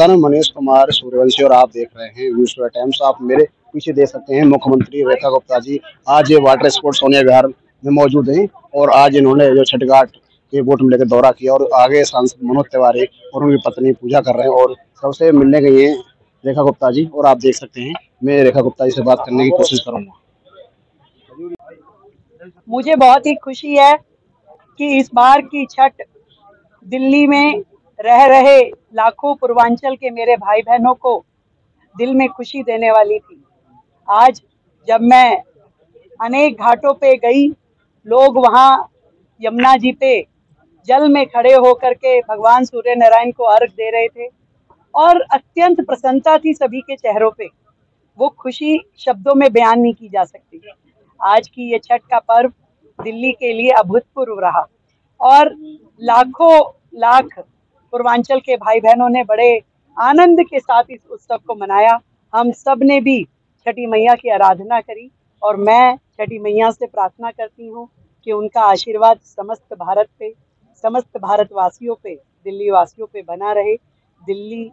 नमस्कार, मैं मनीष कुमार सूर्यवंशी और आप देख रहे हैं विश्व टाइम्स। आप मेरे पीछे देख सकते हैं मुख्यमंत्री रेखा गुप्ता जी आज ये वाटर स्पोर्ट्स सोनिया विहार में मौजूद हैं और आज इन्होंने जो छठ घाट के बोट में लेकर दौरा किया और आगे सांसद मनोज तिवारी और उनकी पत्नी पूजा कर रहे हैं और सबसे मिलने गई हैं रेखा गुप्ता जी। और आप देख सकते हैं मैं रेखा गुप्ता जी से बात करने की कोशिश करूँगा। मुझे बहुत ही खुशी है कि इस बार की छठ दिल्ली में रह रहे लाखों पूर्वांचल के मेरे भाई बहनों को दिल में खुशी देने वाली थी। आज जब मैं अनेक घाटों पे गई, लोग वहाँ यमुना जी पे जल में खड़े होकर के भगवान सूर्य नारायण को अर्घ दे रहे थे और अत्यंत प्रसन्नता थी सभी के चेहरों पे। वो खुशी शब्दों में बयान नहीं की जा सकती। आज की ये छठ का पर्व दिल्ली के लिए अभूतपूर्व रहा और लाखों लाख पूर्वांचल के भाई बहनों ने बड़े आनंद के साथ इस उत्सव को मनाया। हम सब ने भी छठी मैया की आराधना करी और मैं छठी मैया से प्रार्थना करती हूँ कि उनका आशीर्वाद समस्त भारत पे, समस्त भारतवासियों पे, दिल्ली वासियों पे बना रहे। दिल्ली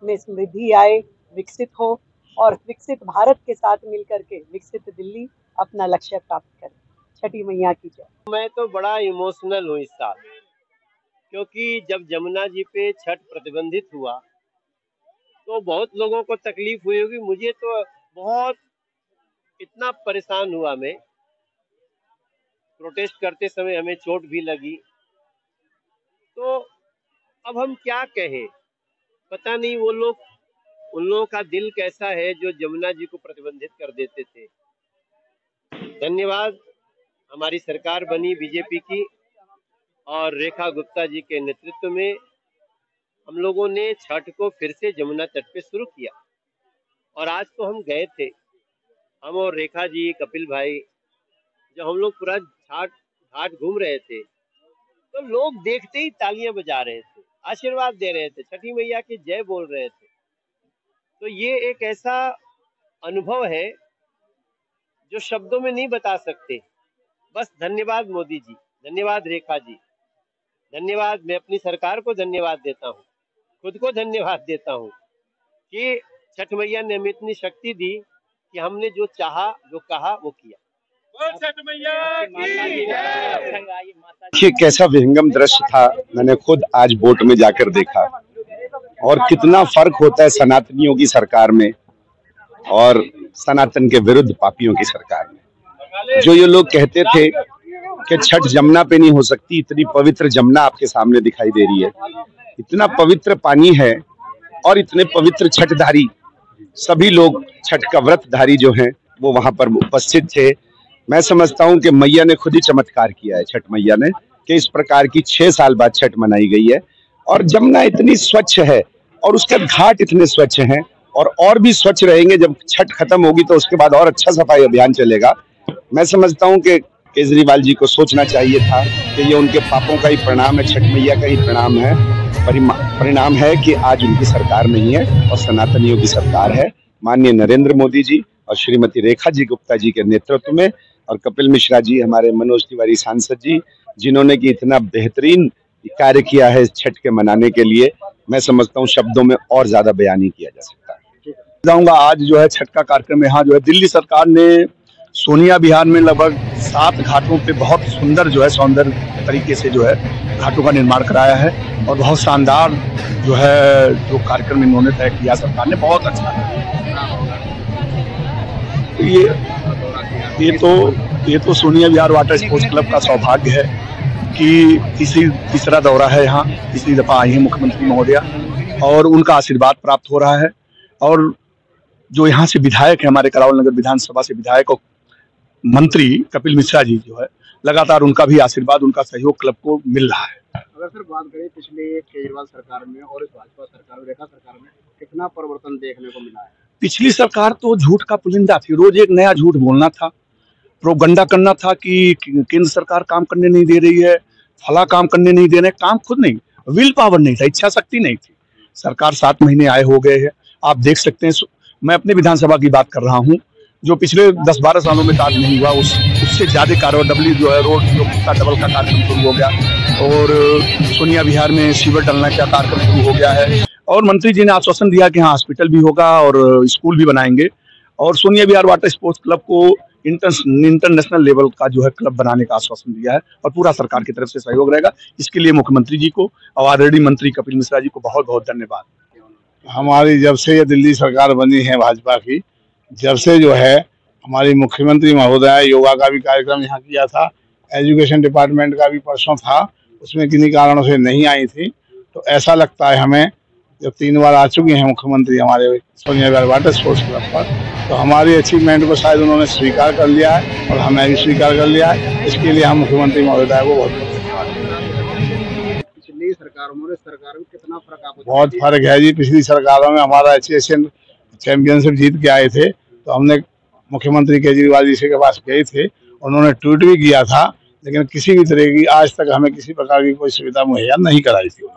में समृद्धि आए, विकसित हो और विकसित भारत के साथ मिलकर के विकसित दिल्ली अपना लक्ष्य प्राप्त करे। छठी मैया की जय। मैं तो बड़ा इमोशनल हूँ इस साल, क्योंकि जब जमुना जी पे छठ प्रतिबंधित हुआ तो बहुत लोगों को तकलीफ हुई होगी। मुझे तो बहुत इतना परेशान हुआ मैं। प्रोटेस्ट करते समय हमें चोट भी लगी। तो अब हम क्या कहें, पता नहीं वो लोग, उन लोगों का दिल कैसा है जो जमुना जी को प्रतिबंधित कर देते थे। धन्यवाद हमारी सरकार बनी बीजेपी की और रेखा गुप्ता जी के नेतृत्व में हम लोगों ने छठ को फिर से जमुना तट पे शुरू किया। और आज तो हम गए थे, हम और रेखा जी, कपिल भाई, जब हम लोग पूरा घाट घूम रहे थे तो लोग देखते ही तालियां बजा रहे थे, आशीर्वाद दे रहे थे, छठी मैया की जय बोल रहे थे। तो ये एक ऐसा अनुभव है जो शब्दों में नहीं बता सकते। बस धन्यवाद मोदी जी, धन्यवाद रेखा जी, धन्यवाद। मैं अपनी सरकार को धन्यवाद देता हूँ, खुद को धन्यवाद देता हूँ कि छठ मैया ने हमें इतनी शक्ति दी कि हमने जो चाहा, जो कहा, वो किया। छठ मैया की जय। ये कैसा विहंगम दृश्य था, मैंने खुद आज बोट में जाकर देखा और कितना फर्क होता है सनातनियों की सरकार में और सनातन के विरुद्ध पापियों की सरकार में। जो ये लोग कहते थे कि छठ जमुना पे नहीं हो सकती, इतनी पवित्र जमुना आपके सामने दिखाई दे रही है। इतना पवित्र पानी है और इतने पवित्र छठधारी सभी लोग, छठ का व्रतधारी जो हैं वो वहां पर उपस्थित थे। मैं समझता हूं कि मैया ने खुद ही चमत्कार किया है, छठ मैया ने, कि इस प्रकार की 6 साल बाद छठ मनाई गई है। और जमुना इतनी स्वच्छ है और उसके घाट इतने स्वच्छ हैं और भी स्वच्छ रहेंगे। जब छठ खत्म होगी तो उसके बाद और अच्छा सफाई अभियान चलेगा। मैं समझता हूं कि केजरीवाल जी को सोचना चाहिए था कि ये उनके पापों का ही परिणाम है, छठ मैया का ही परिणाम है कि आज उनकी सरकार नहीं है और सनातनियों की सरकार है। माननीय नरेंद्र मोदी जी और श्रीमती रेखा जी गुप्ता जी के नेतृत्व में और कपिल मिश्रा जी, हमारे मनोज तिवारी सांसद जी, जिन्होंने कि इतना बेहतरीन कार्य किया है छठ के मनाने के लिए, मैं समझता हूँ शब्दों में और ज्यादा बयान नहीं किया जा सकता। जाऊंगा आज जो है छठ का कार्यक्रम यहाँ जो है दिल्ली सरकार ने सोनिया विहार में लगभग 7 घाटों पे बहुत सुंदर जो है सौंदर्य तरीके से जो है घाटों का निर्माण कराया है और बहुत शानदार जो है जो कार्यक्रम इन्होंने तय किया सरकार ने, बहुत अच्छा है। ये तो सोनिया विहार वाटर स्पोर्ट्स क्लब का सौभाग्य है कि तीसरा दौरा है यहाँ, तीसरी दफा आई है मुख्यमंत्री महोदया और उनका आशीर्वाद प्राप्त हो रहा है। और जो यहाँ से विधायक है, हमारे करावल नगर विधानसभा से विधायक और मंत्री कपिल मिश्रा जी जो है, लगातार उनका भी आशीर्वाद, उनका सहयोग क्लब को मिल रहा है। अगर सर बात करें पिछले केजरीवाल सरकार में और इस भाजपा सरकार में, रेखा सरकार में कितना परिवर्तन देखने को मिला है? पिछली सरकार तो झूठ का पुलिंदा थी, रोज एक नया झूठ बोलना था, प्रोपगंडा करना था कि केंद्र सरकार काम करने नहीं दे रही है, फला काम करने नहीं दे रहे, काम खुद नहीं, विल पावर नहीं था, इच्छा शक्ति नहीं थी। सरकार 7 महीने आए हो गए हैं, आप देख सकते हैं। मैं अपने विधानसभा की बात कर रहा हूँ, जो पिछले 10-12 सालों में कार्य नहीं हुआ उससे ज्यादा कार्य, डब्ल्यू जो है रोड जो डबल का कार्यक्रम शुरू हो गया और सोनिया विहार में सीवर डलना का कार्यक्रम शुरू हो गया है और मंत्री जी ने आश्वासन दिया कि हाँ हॉस्पिटल भी होगा और स्कूल भी बनाएंगे, और सोनिया विहार वाटर स्पोर्ट्स क्लब को इंटरनेशनल लेवल का जो है क्लब बनाने का आश्वासन दिया है, और पूरा सरकार की तरफ से सहयोग रहेगा। इसके लिए मुख्यमंत्री जी को और ऑलरेडी मंत्री कपिल मिश्रा जी को बहुत बहुत धन्यवाद। हमारी जब से ये दिल्ली सरकार बनी है भाजपा की, जब से जो है हमारी मुख्यमंत्री महोदय योगा का भी कार्यक्रम यहाँ किया था, एजुकेशन डिपार्टमेंट का भी परसों था, उसमें किन्हीं कारणों से नहीं आई थी। तो ऐसा लगता है हमें, जब 3 बार आ चुकी हैं मुख्यमंत्री हमारे सोनिया विहार वाटर स्पोर्ट्स क्लब पर, तो हमारी अचीवमेंट को शायद उन्होंने स्वीकार कर लिया है और हमें भी स्वीकार कर लिया है। इसके लिए हम मुख्यमंत्री महोदय को बहुत धन्यवाद देते हैं। पिछली सरकारों में सरकार में कितना फर्क आपको? बहुत फर्क है जी। पिछली सरकारों में हमारा एशियन चैंपियनशिप जीत के आए थे, तो हमने मुख्यमंत्री केजरीवाल जी के पास गए थे, उन्होंने ट्वीट भी किया था, लेकिन किसी भी तरह की आज तक हमें किसी प्रकार की कोई सुविधा मुहैया नहीं कराई थी।